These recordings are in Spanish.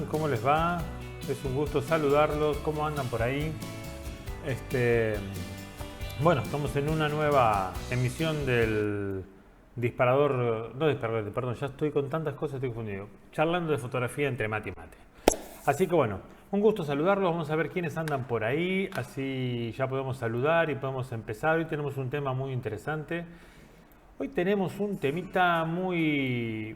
¿Cómo les va? Es un gusto saludarlos. ¿Cómo andan por ahí? Bueno, estamos en una nueva emisión del disparador, no disparador, perdón, ya estoy con tantas cosas, estoy confundido. Charlando de fotografía entre mate y mate. Así que bueno, un gusto saludarlos. Vamos a ver quiénes andan por ahí, así ya podemos saludar y podemos empezar. Hoy tenemos un tema muy interesante. Hoy tenemos un temita muy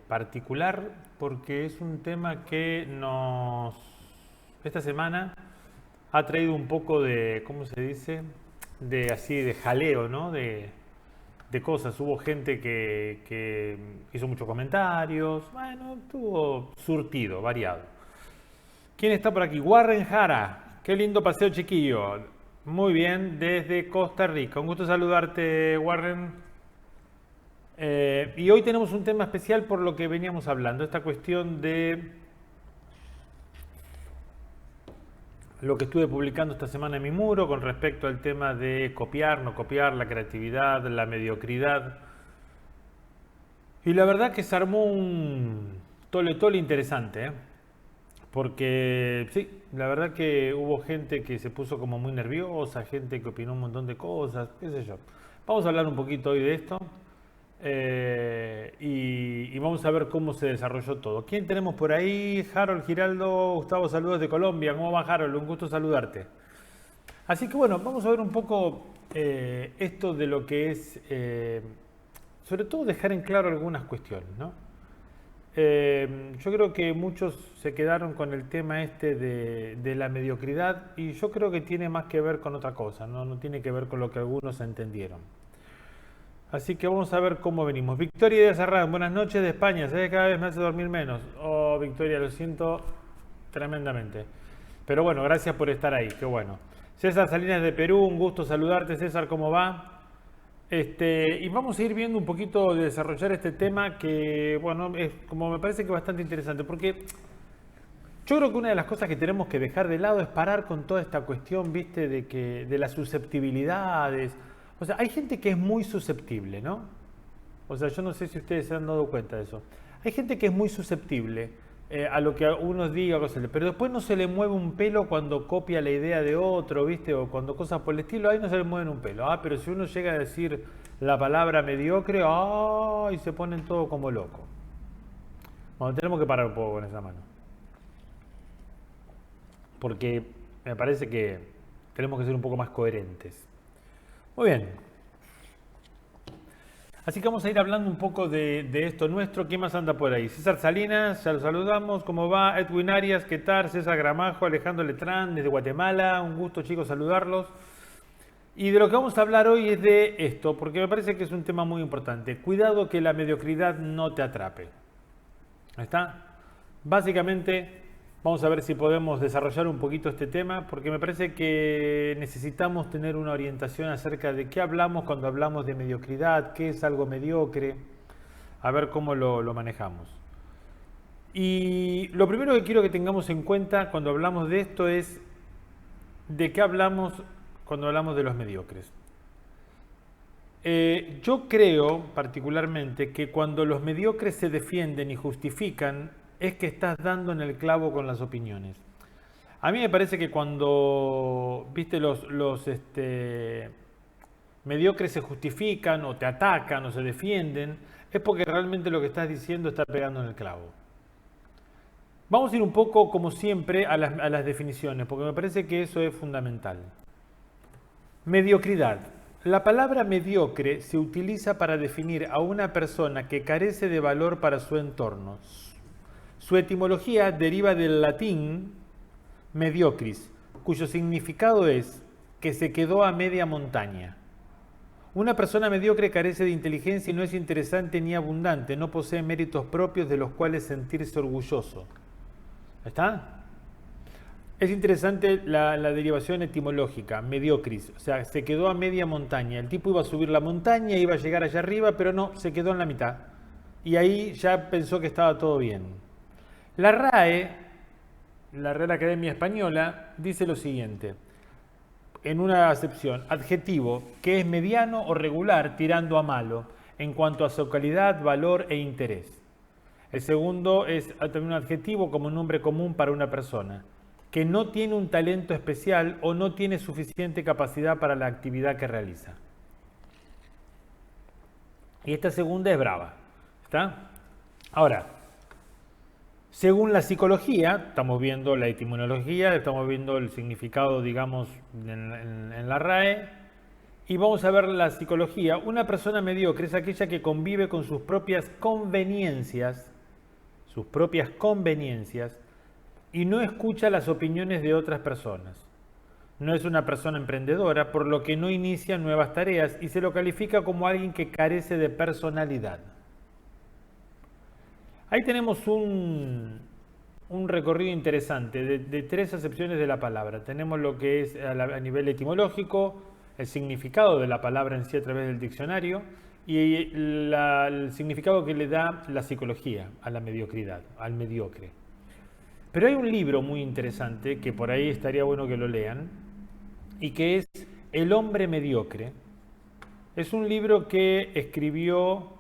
particular porque es un tema que esta semana ha traído un poco de, ¿cómo se dice? De jaleo, ¿no? De cosas. Hubo gente que hizo muchos comentarios. Bueno, estuvo surtido, variado. ¿Quién está por aquí? Warren Jara. Qué lindo paseo, chiquillo. Muy bien, desde Costa Rica. Un gusto saludarte, Warren. Y hoy tenemos un tema especial por lo que veníamos hablando, esta cuestión de lo que estuve publicando esta semana en mi muro con respecto al tema de copiar, no copiar, la creatividad, la mediocridad. Y la verdad que se armó un tole interesante, ¿eh? Porque sí, la verdad que hubo gente que se puso como muy nerviosa, gente que opinó un montón de cosas, qué sé yo. Vamos a hablar un poquito hoy de esto y vamos a ver cómo se desarrolló todo. ¿Quién tenemos por ahí? Harold Giraldo, Gustavo, saludos de Colombia. ¿Cómo va, Harold? Un gusto saludarte. Así que bueno, vamos a ver un poco esto de lo que es, sobre todo dejar en claro algunas cuestiones, ¿no? Yo creo que muchos se quedaron con el tema de la mediocridad y yo creo que tiene más que ver con otra cosa, ¿no? No tiene que ver con lo que algunos entendieron. Así que vamos a ver cómo venimos. Victoria de Azarrán, buenas noches de España. ¿Sabes? Cada vez me hace dormir menos. Oh, Victoria, lo siento tremendamente. Pero bueno, gracias por estar ahí, qué bueno. César Salinas de Perú, un gusto saludarte. César, ¿cómo va? Y vamos a ir viendo un poquito de desarrollar este tema que, bueno, es como me parece que es bastante interesante, porque yo creo que una de las cosas que tenemos que dejar de lado es parar con toda esta cuestión, viste, de las susceptibilidades. O sea, hay gente que es muy susceptible, ¿no? O sea, yo no sé si ustedes se han dado cuenta de eso. Hay gente que es muy susceptible a lo que uno diga, pero después no se le mueve un pelo cuando copia la idea de otro, ¿viste? O cuando cosas por el estilo, ahí no se le mueven un pelo. Ah, pero si uno llega a decir la palabra mediocre, ¡ay! Se ponen todo como loco. Bueno, tenemos que parar un poco con esa mano. Porque me parece que tenemos que ser un poco más coherentes. Muy bien. Así que vamos a ir hablando un poco de esto nuestro. ¿Quién más anda por ahí? César Salinas, ya lo saludamos. ¿Cómo va? Edwin Arias, ¿qué tal? César Gramajo, Alejandro Letrán, desde Guatemala. Un gusto, chicos, saludarlos. Y de lo que vamos a hablar hoy es de esto, porque me parece que es un tema muy importante. Cuidado que la mediocridad no te atrape. ¿Está? Básicamente, vamos a ver si podemos desarrollar un poquito este tema, porque me parece que necesitamos tener una orientación acerca de qué hablamos cuando hablamos de mediocridad, qué es algo mediocre, a ver cómo lo manejamos. Y lo primero que quiero que tengamos en cuenta cuando hablamos de esto es de qué hablamos cuando hablamos de los mediocres. Yo creo particularmente que cuando los mediocres se defienden y justifican es que estás dando en el clavo con las opiniones. A mí me parece que cuando, viste, los mediocres se justifican o te atacan o se defienden, es porque realmente lo que estás diciendo está pegando en el clavo. Vamos a ir un poco, como siempre, a las definiciones, porque me parece que eso es fundamental. Mediocridad. La palabra mediocre se utiliza para definir a una persona que carece de valor para su entorno. Su etimología deriva del latín mediocris, cuyo significado es que se quedó a media montaña. Una persona mediocre carece de inteligencia y no es interesante ni abundante, no posee méritos propios de los cuales sentirse orgulloso. ¿Está? Es interesante la derivación etimológica, mediocris, o sea, se quedó a media montaña. El tipo iba a subir la montaña, iba a llegar allá arriba, pero no, se quedó en la mitad. Y ahí ya pensó que estaba todo bien. La RAE, la Real Academia Española, dice lo siguiente, en una acepción, adjetivo, que es mediano o regular tirando a malo, en cuanto a su calidad, valor e interés. El segundo es también un adjetivo como nombre común para una persona que no tiene un talento especial o no tiene suficiente capacidad para la actividad que realiza. Y esta segunda es brava. ¿Está? Ahora, según la psicología, estamos viendo la etimología, estamos viendo el significado, digamos, en la RAE, y vamos a ver la psicología. Una persona mediocre es aquella que convive con sus propias conveniencias, y no escucha las opiniones de otras personas. No es una persona emprendedora, por lo que no inicia nuevas tareas y se lo califica como alguien que carece de personalidad. Ahí tenemos un recorrido interesante de tres acepciones de la palabra. Tenemos lo que es a nivel etimológico, el significado de la palabra en sí a través del diccionario y el significado que le da la psicología a la mediocridad, al mediocre. Pero hay un libro muy interesante que por ahí estaría bueno que lo lean y que es El hombre mediocre. Es un libro que escribió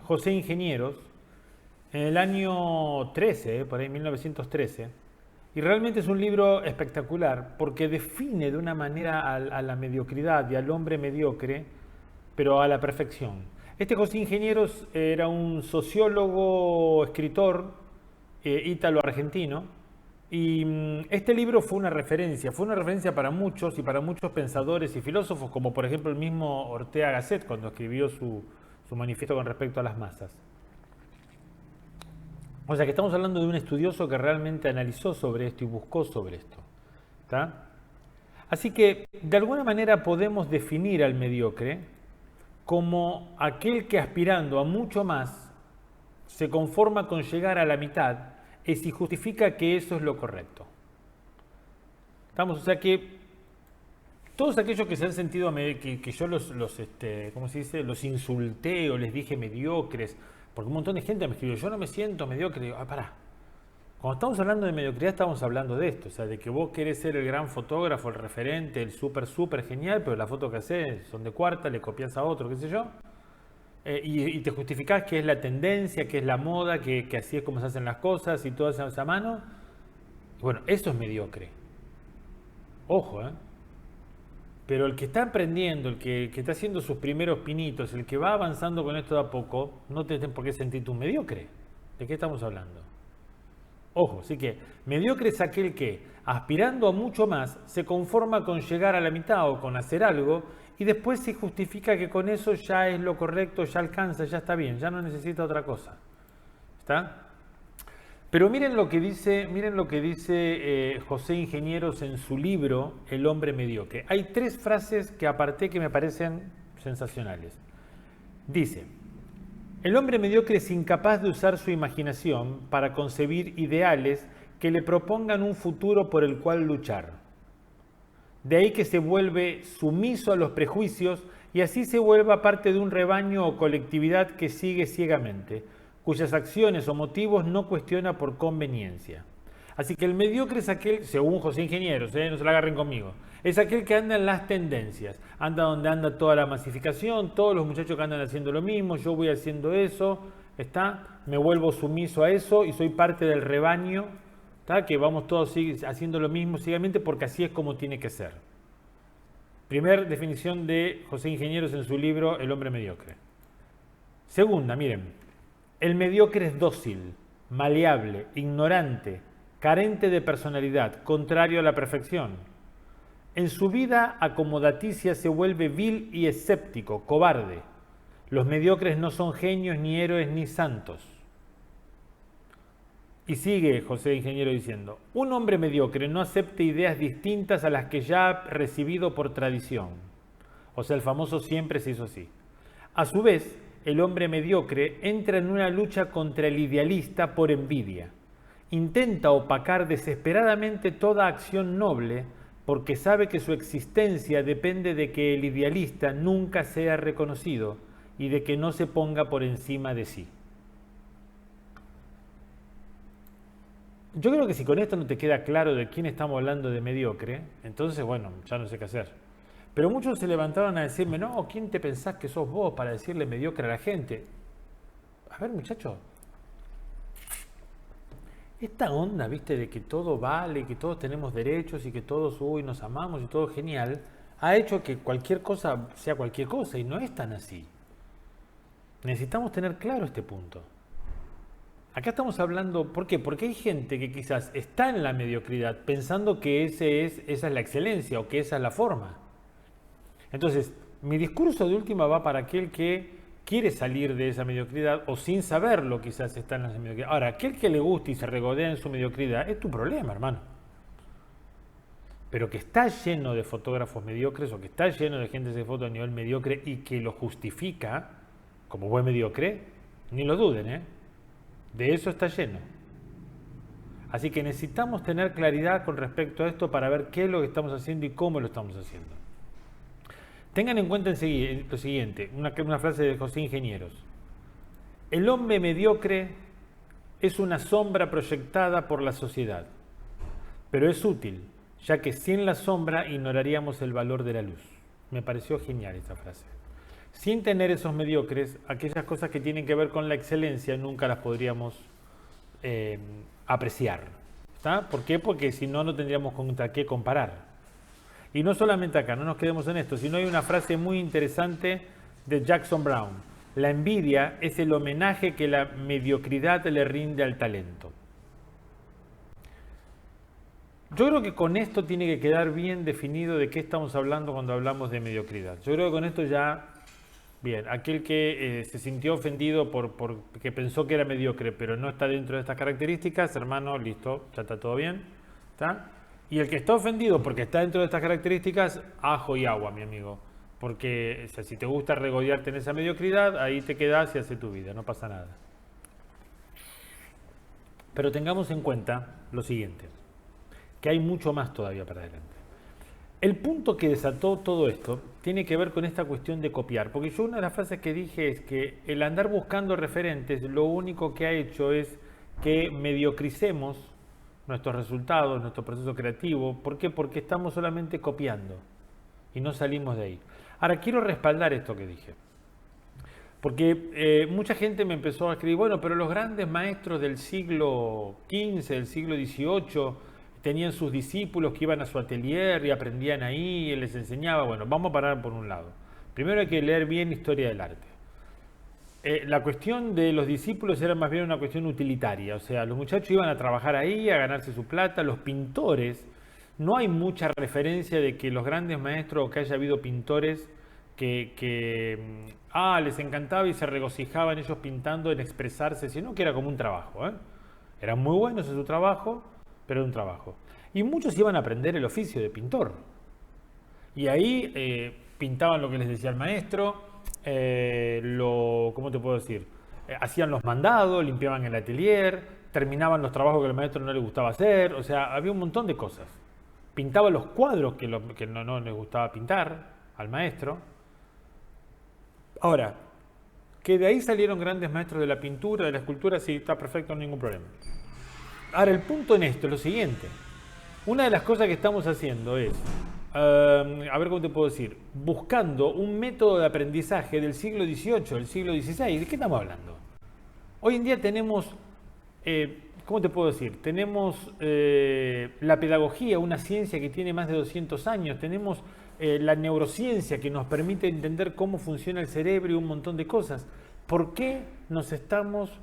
José Ingenieros en el año 13, por ahí 1913, y realmente es un libro espectacular porque define de una manera a la mediocridad y al hombre mediocre, pero a la perfección. Este José Ingenieros era un sociólogo, escritor ítalo-argentino, y este libro fue una referencia para muchos y para muchos pensadores y filósofos, como por ejemplo el mismo Ortega Gasset cuando escribió su manifiesto con respecto a las masas. O sea que estamos hablando de un estudioso que realmente analizó sobre esto y buscó sobre esto. ¿Está? Así que de alguna manera podemos definir al mediocre como aquel que aspirando a mucho más se conforma con llegar a la mitad y si justifica que eso es lo correcto. ¿Estamos? O sea que todos aquellos que se han sentido que yo ¿cómo se dice? Los insulté o les dije mediocres, porque un montón de gente me escribió, yo no me siento mediocre. Digo, pará. Cuando estamos hablando de mediocridad estamos hablando de esto, o sea, de que vos querés ser el gran fotógrafo, el referente, el súper genial, pero las fotos que haces son de cuarta, le copias a otro, qué sé yo, y te justificás que es la tendencia, que es la moda, que así es como se hacen las cosas y todo eso a mano. Bueno, eso es mediocre. Ojo, ¿eh? Pero el que está aprendiendo, el que está haciendo sus primeros pinitos, el que va avanzando con esto de a poco, no te por qué sentirte un mediocre. ¿De qué estamos hablando? Ojo, así que mediocre es aquel que, aspirando a mucho más, se conforma con llegar a la mitad o con hacer algo y después se justifica que con eso ya es lo correcto, ya alcanza, ya está bien, ya no necesita otra cosa. ¿Está? Pero miren lo que dice José Ingenieros en su libro El hombre mediocre. Hay tres frases que aparté que me parecen sensacionales. Dice: el hombre mediocre es incapaz de usar su imaginación para concebir ideales que le propongan un futuro por el cual luchar. De ahí que se vuelve sumiso a los prejuicios y así se vuelva parte de un rebaño o colectividad que sigue ciegamente, cuyas acciones o motivos no cuestiona por conveniencia. Así que el mediocre es aquel, según José Ingenieros, no se la agarren conmigo, es aquel que anda en las tendencias, anda donde anda toda la masificación, todos los muchachos que andan haciendo lo mismo, yo voy haciendo eso, me vuelvo sumiso a eso y soy parte del rebaño, que vamos todos haciendo lo mismo ciegamente porque así es como tiene que ser. Primer definición de José Ingenieros en su libro El hombre mediocre. Segunda, miren, el mediocre es dócil, maleable, ignorante, carente de personalidad, contrario a la perfección. En su vida acomodaticia se vuelve vil y escéptico, cobarde. Los mediocres no son genios, ni héroes, ni santos. Y sigue José Ingeniero diciendo: un hombre mediocre no acepta ideas distintas a las que ya ha recibido por tradición. O sea, el famoso siempre se hizo así. A su vez, el hombre mediocre entra en una lucha contra el idealista por envidia. Intenta opacar desesperadamente toda acción noble porque sabe que su existencia depende de que el idealista nunca sea reconocido y de que no se ponga por encima de sí. Yo creo que si con esto no te queda claro de quién estamos hablando de mediocre, entonces, bueno, ya no sé qué hacer. Pero muchos se levantaron a decirme, no, ¿quién te pensás que sos vos para decirle mediocre a la gente? A ver, muchachos, esta onda, viste, de que todo vale, que todos tenemos derechos y que todos, uy, nos amamos y todo genial, ha hecho que cualquier cosa sea cualquier cosa y no es tan así. Necesitamos tener claro este punto. Acá estamos hablando, ¿por qué? Porque hay gente que quizás está en la mediocridad pensando que esa es la excelencia o que esa es la forma. Entonces, mi discurso de última va para aquel que quiere salir de esa mediocridad o sin saberlo quizás está en esa mediocridad. Ahora, aquel que le gusta y se regodea en su mediocridad es tu problema, hermano. Pero que está lleno de fotógrafos mediocres o que está lleno de gente que se foto a nivel mediocre y que lo justifica como buen mediocre, ni lo duden, ¿eh? De eso está lleno. Así que necesitamos tener claridad con respecto a esto para ver qué es lo que estamos haciendo y cómo lo estamos haciendo. Tengan en cuenta enseguida lo siguiente, una frase de José Ingenieros. El hombre mediocre es una sombra proyectada por la sociedad, pero es útil, ya que sin la sombra ignoraríamos el valor de la luz. Me pareció genial esta frase. Sin tener esos mediocres, aquellas cosas que tienen que ver con la excelencia nunca las podríamos apreciar. ¿Está? ¿Por qué? Porque si no, no tendríamos contra qué comparar. Y no solamente acá, no nos quedemos en esto, sino hay una frase muy interesante de Jackson Brown. La envidia es el homenaje que la mediocridad le rinde al talento. Yo creo que con esto tiene que quedar bien definido de qué estamos hablando cuando hablamos de mediocridad. Yo creo que con esto ya, bien, aquel que se sintió ofendido porque pensó que era mediocre, pero no está dentro de estas características, hermano, listo, ya está todo bien, ¿está? Y el que está ofendido porque está dentro de estas características, ajo y agua, mi amigo. Porque o sea, si te gusta regodearte en esa mediocridad, ahí te quedas y hace tu vida, no pasa nada. Pero tengamos en cuenta lo siguiente, que hay mucho más todavía para adelante. El punto que desató todo esto tiene que ver con esta cuestión de copiar, porque yo una de las frases que dije es que el andar buscando referentes lo único que ha hecho es que mediocricemos nuestros resultados, nuestro proceso creativo. ¿Por qué? Porque estamos solamente copiando y no salimos de ahí. Ahora, quiero respaldar esto que dije. Porque mucha gente me empezó a escribir, bueno, pero los grandes maestros del siglo XV, del siglo XVIII, tenían sus discípulos que iban a su atelier y aprendían ahí, y les enseñaba. Bueno, vamos a parar por un lado. Primero hay que leer bien historia del arte. La cuestión de los discípulos era más bien una cuestión utilitaria, o sea, los muchachos iban a trabajar ahí, a ganarse su plata, los pintores, no hay mucha referencia de que los grandes maestros o que haya habido pintores que les encantaba y se regocijaban ellos pintando en expresarse, sino que era como un trabajo, ¿eh? Eran muy buenos en su trabajo, pero era un trabajo. Y muchos iban a aprender el oficio de pintor. Y ahí pintaban lo que les decía el maestro, ¿cómo te puedo decir? Hacían los mandados, limpiaban el atelier, terminaban los trabajos que al maestro no le gustaba hacer, o sea, había un montón de cosas. Pintaban los cuadros que no les gustaba pintar al maestro. Ahora, que de ahí salieron grandes maestros de la pintura, de la escultura, sí, está perfecto, no hay ningún problema. Ahora, el punto en esto es lo siguiente. Una de las cosas que estamos haciendo es, a ver cómo te puedo decir, buscando un método de aprendizaje del siglo XVIII, del siglo XVI. ¿De qué estamos hablando? Hoy en día tenemos, ¿cómo te puedo decir? Tenemos la pedagogía, una ciencia que tiene más de 200 años, tenemos la neurociencia que nos permite entender cómo funciona el cerebro y un montón de cosas. ¿Por qué nos estamos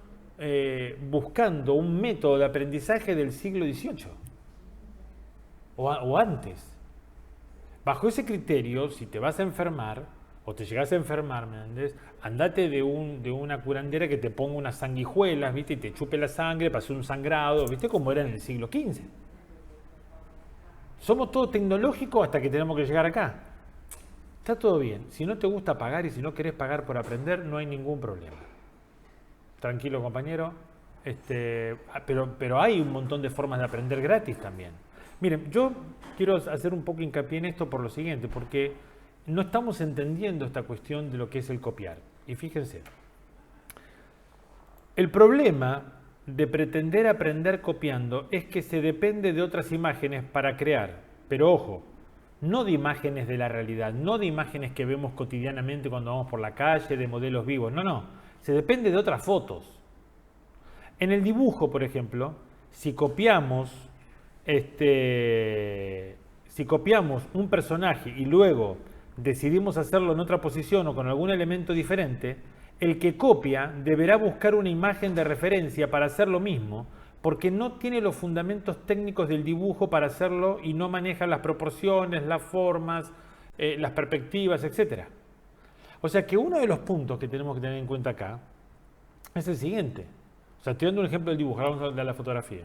buscando un método de aprendizaje del siglo XVIII? O antes. Bajo ese criterio, si te vas a enfermar o te llegas a enfermar, ¿me entendés? Andate de una curandera que te ponga unas sanguijuelas, ¿viste? Y te chupe la sangre para hacer un sangrado, ¿viste? Como era en el siglo XV. Somos todo tecnológico hasta que tenemos que llegar acá. Está todo bien. Si no te gusta pagar y si no querés pagar por aprender, no hay ningún problema. Tranquilo, compañero. Pero hay un montón de formas de aprender gratis también. Miren, yo quiero hacer un poco hincapié en esto por lo siguiente, porque no estamos entendiendo esta cuestión de lo que es el copiar. Y fíjense, el problema de pretender aprender copiando es que se depende de otras imágenes para crear. Pero ojo, no de imágenes de la realidad, no de imágenes que vemos cotidianamente cuando vamos por la calle, de modelos vivos, no, no, se depende de otras fotos. En el dibujo, por ejemplo, si copiamos, si copiamos un personaje y luego decidimos hacerlo en otra posición o con algún elemento diferente, el que copia deberá buscar una imagen de referencia para hacer lo mismo, porque no tiene los fundamentos técnicos del dibujo para hacerlo y no maneja las proporciones, las formas, las perspectivas, etc. O sea que uno de los puntos que tenemos que tener en cuenta acá es el siguiente. O sea, estoy dando un ejemplo del dibujo, ahora vamos a dar la fotografía.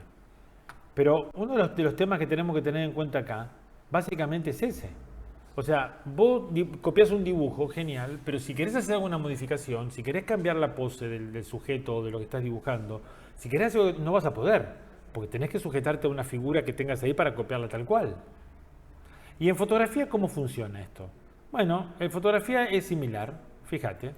Pero uno de los temas que tenemos que tener en cuenta acá, básicamente es ese. O sea, vos copias un dibujo, genial, pero si querés hacer alguna modificación, si querés cambiar la pose del sujeto o de lo que estás dibujando, si querés hacerlo, no vas a poder, porque tenés que sujetarte a una figura que tengas ahí para copiarla tal cual. ¿Y en fotografía cómo funciona esto? Bueno, en fotografía es similar, fíjate.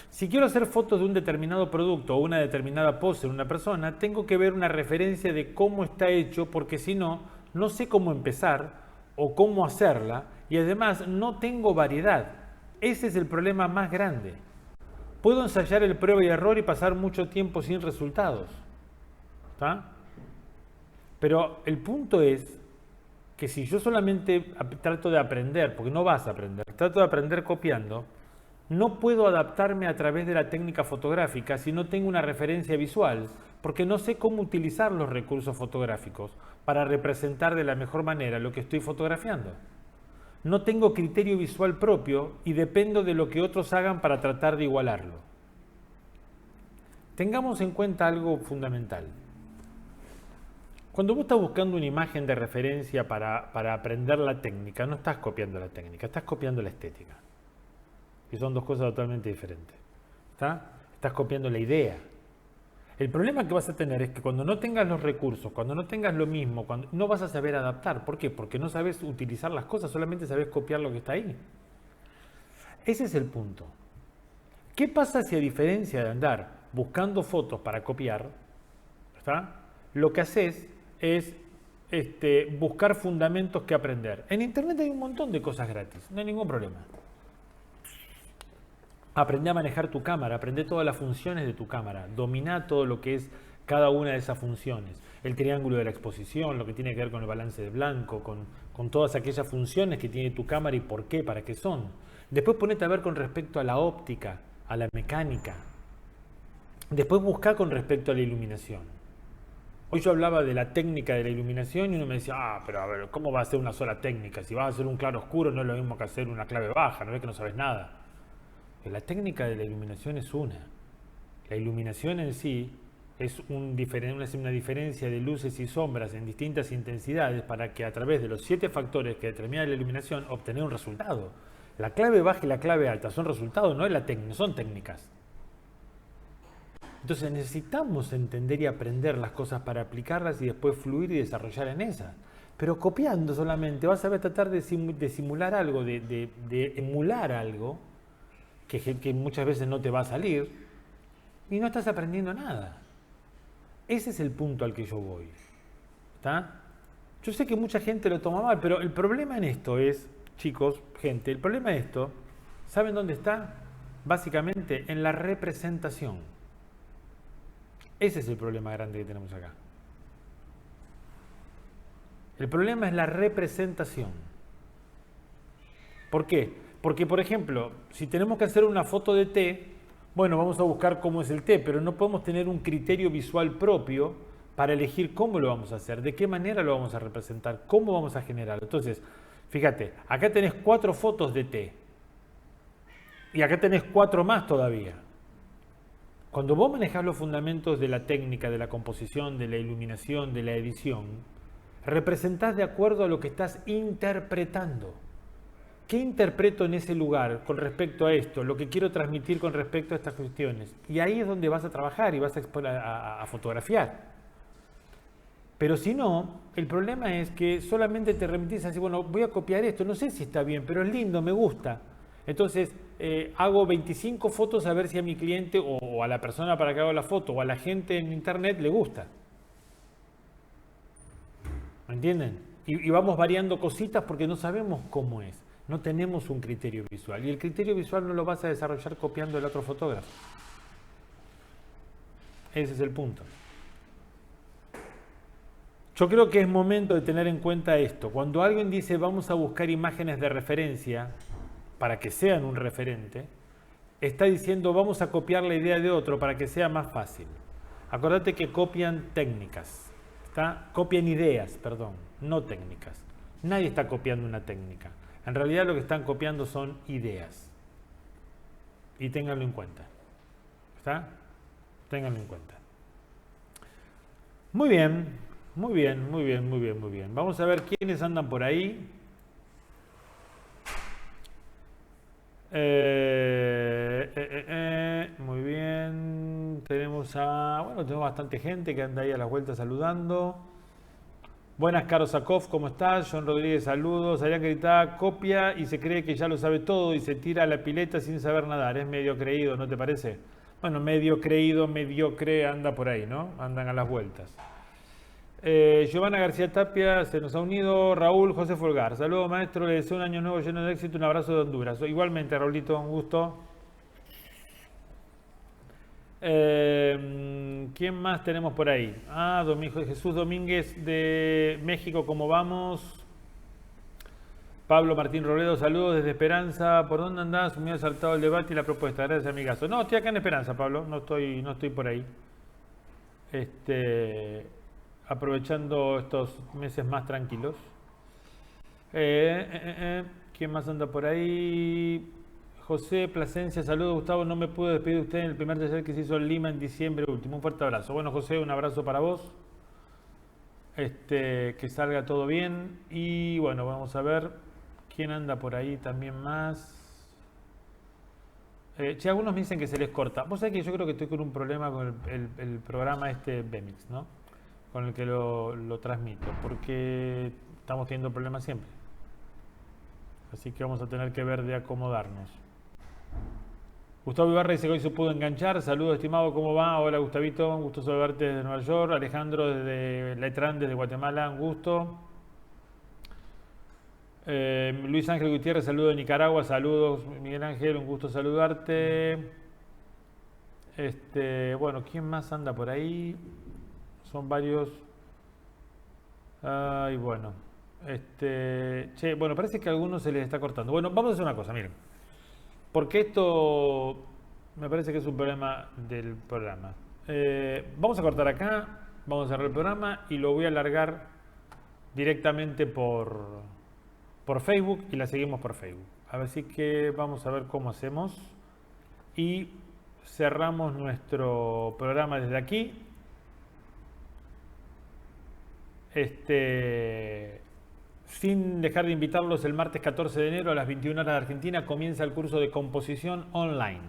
Si quiero hacer fotos de un determinado producto o una determinada pose en una persona, tengo que ver una referencia de cómo está hecho, porque si no, no sé cómo empezar o cómo hacerla, y además no tengo variedad. Ese es el problema más grande. Puedo ensayar el prueba y error y pasar mucho tiempo sin resultados. ¿Está? Pero el punto es que si yo solamente trato de aprender, porque no vas a aprender, trato de aprender copiando, no puedo adaptarme a través de la técnica fotográfica si no tengo una referencia visual, porque no sé cómo utilizar los recursos fotográficos para representar de la mejor manera lo que estoy fotografiando. No tengo criterio visual propio y dependo de lo que otros hagan para tratar de igualarlo. Tengamos en cuenta algo fundamental. Cuando vos estás buscando una imagen de referencia para aprender la técnica, no estás copiando la técnica, estás copiando la estética. Y son dos cosas totalmente diferentes. ¿Está? Estás copiando la idea. El problema que vas a tener es que cuando no tengas los recursos, cuando no tengas lo mismo, no vas a saber adaptar. ¿Por qué? Porque no sabes utilizar las cosas, solamente sabes copiar lo que está ahí. Ese es el punto. ¿Qué pasa si a diferencia de andar buscando fotos para copiar, ¿está? Lo que haces es buscar fundamentos que aprender? En internet hay un montón de cosas gratis, no hay ningún problema. Aprende a manejar tu cámara, aprende todas las funciones de tu cámara, domina todo lo que es cada una de esas funciones. El triángulo de la exposición, lo que tiene que ver con el balance de blanco, con todas aquellas funciones que tiene tu cámara y por qué, para qué son. Después ponete a ver con respecto a la óptica, a la mecánica. Después busca con respecto a la iluminación. Hoy yo hablaba de la técnica de la iluminación y uno me decía, pero a ver, ¿cómo va a ser una sola técnica? Si vas a hacer un claro oscuro no es lo mismo que hacer una clave baja, no ves que no sabes nada. La técnica de la iluminación es una. La iluminación en sí es una diferencia de luces y sombras en distintas intensidades para que a través de los 7 factores que determinan la iluminación obtener un resultado. La clave baja y la clave alta son resultados, no es la técnica, son técnicas. Entonces necesitamos entender y aprender las cosas para aplicarlas y después fluir y desarrollar en esas. Pero copiando solamente vas a tratar de simular algo, de emular algo que muchas veces no te va a salir y no estás aprendiendo nada. Ese es el punto al que yo voy. ¿Está? Yo sé que mucha gente lo toma mal, pero el problema en esto es, chicos, gente, el problema de esto, ¿saben dónde está? Básicamente en la representación. Ese es el problema grande que tenemos acá. El problema es la representación. ¿Por qué? Porque, por ejemplo, si tenemos que hacer una foto de té, bueno, vamos a buscar cómo es el té, pero no podemos tener un criterio visual propio para elegir cómo lo vamos a hacer, de qué manera lo vamos a representar, cómo vamos a generarlo. Entonces, fíjate, acá tenés 4 fotos de té y acá tenés 4 más todavía. Cuando vos manejás los fundamentos de la técnica, de la composición, de la iluminación, de la edición, representás de acuerdo a lo que estás interpretando. ¿Qué interpreto en ese lugar con respecto a esto? Lo que quiero transmitir con respecto a estas cuestiones. Y ahí es donde vas a trabajar y vas a fotografiar. Pero si no, el problema es que solamente te remitís a decir, bueno, voy a copiar esto, no sé si está bien, pero es lindo, me gusta. Entonces, hago 25 fotos a ver si a mi cliente o a la persona para que haga la foto o a la gente en internet le gusta. ¿Me entienden? y vamos variando cositas porque no sabemos cómo es. No tenemos un criterio visual. Y el criterio visual no lo vas a desarrollar copiando el otro fotógrafo. Ese es el punto. Yo creo que es momento de tener en cuenta esto. Cuando alguien dice vamos a buscar imágenes de referencia para que sean un referente, está diciendo vamos a copiar la idea de otro para que sea más fácil. Acordate que copian técnicas. Copian ideas, perdón, no técnicas. Nadie está copiando una técnica. En realidad lo que están copiando son ideas. Y ténganlo en cuenta. ¿Está? Ténganlo en cuenta. Muy bien, muy bien, muy bien, muy bien, muy bien. Vamos a ver quiénes andan por ahí. Muy bien. Tenemos bastante gente que anda ahí a las vueltas saludando. Buenas, Caro Sakov, ¿cómo estás? John Rodríguez, saludos. Adrián Gritá, copia y se cree que ya lo sabe todo y se tira a la pileta sin saber nadar. Es medio creído, ¿no te parece? Bueno, medio creído, mediocre, anda por ahí, ¿no? Andan a las vueltas. Giovanna García Tapia se nos ha unido. Raúl José Folgar, saludos maestro, le deseo un año nuevo lleno de éxito, un abrazo de Honduras. Igualmente, Raulito, un gusto. ¿Quién más tenemos por ahí? Jesús Domínguez de México, ¿cómo vamos? Pablo Martín Robledo, saludos desde Esperanza. ¿Por dónde andás? Muy acertado el debate y la propuesta. Gracias, amigazo. No, estoy acá en Esperanza, Pablo. No estoy por ahí. Aprovechando estos meses más tranquilos. ¿Quién más anda por ahí? José Plasencia, saludos Gustavo, no me pude despedir de usted en el primer taller que se hizo en Lima en diciembre último. Un fuerte abrazo. Bueno, José, un abrazo para vos. Que salga todo bien. Y bueno, vamos a ver quién anda por ahí también más. Algunos me dicen que se les corta. Vos sabés que yo creo que estoy con un problema con el programa Vmix, ¿no? Con el que lo transmito, porque estamos teniendo problemas siempre. Así que vamos a tener que ver de acomodarnos. Gustavo Ibarra dice que hoy se pudo enganchar. Saludos, estimado, ¿cómo va? Hola, Gustavito, un gusto saludarte desde Nueva York. Alejandro desde Letrán, desde Guatemala, un gusto. Luis Ángel Gutiérrez, saludos de Nicaragua. Saludos, Miguel Ángel, un gusto saludarte. Bueno, ¿quién más anda por ahí? Son varios. Ay, bueno. Bueno, parece que a algunos se les está cortando. Bueno, vamos a hacer una cosa, miren. Porque esto me parece que es un problema del programa. Vamos a cortar acá, vamos a cerrar el programa y lo voy a alargar directamente por Facebook y la seguimos por Facebook. Así que vamos a ver cómo hacemos. Y cerramos nuestro programa desde aquí. Sin dejar de invitarlos, el martes 14 de enero a las 21 horas de Argentina comienza el curso de composición online.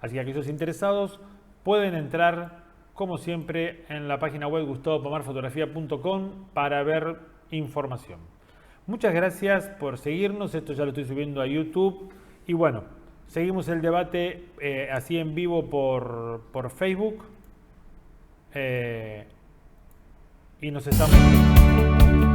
Así que aquellos interesados pueden entrar, como siempre, en la página web gustavopomarfotografía.com para ver información. Muchas gracias por seguirnos. Esto ya lo estoy subiendo a YouTube. Y bueno, seguimos el debate así en vivo por Facebook. Y nos estamos viendo.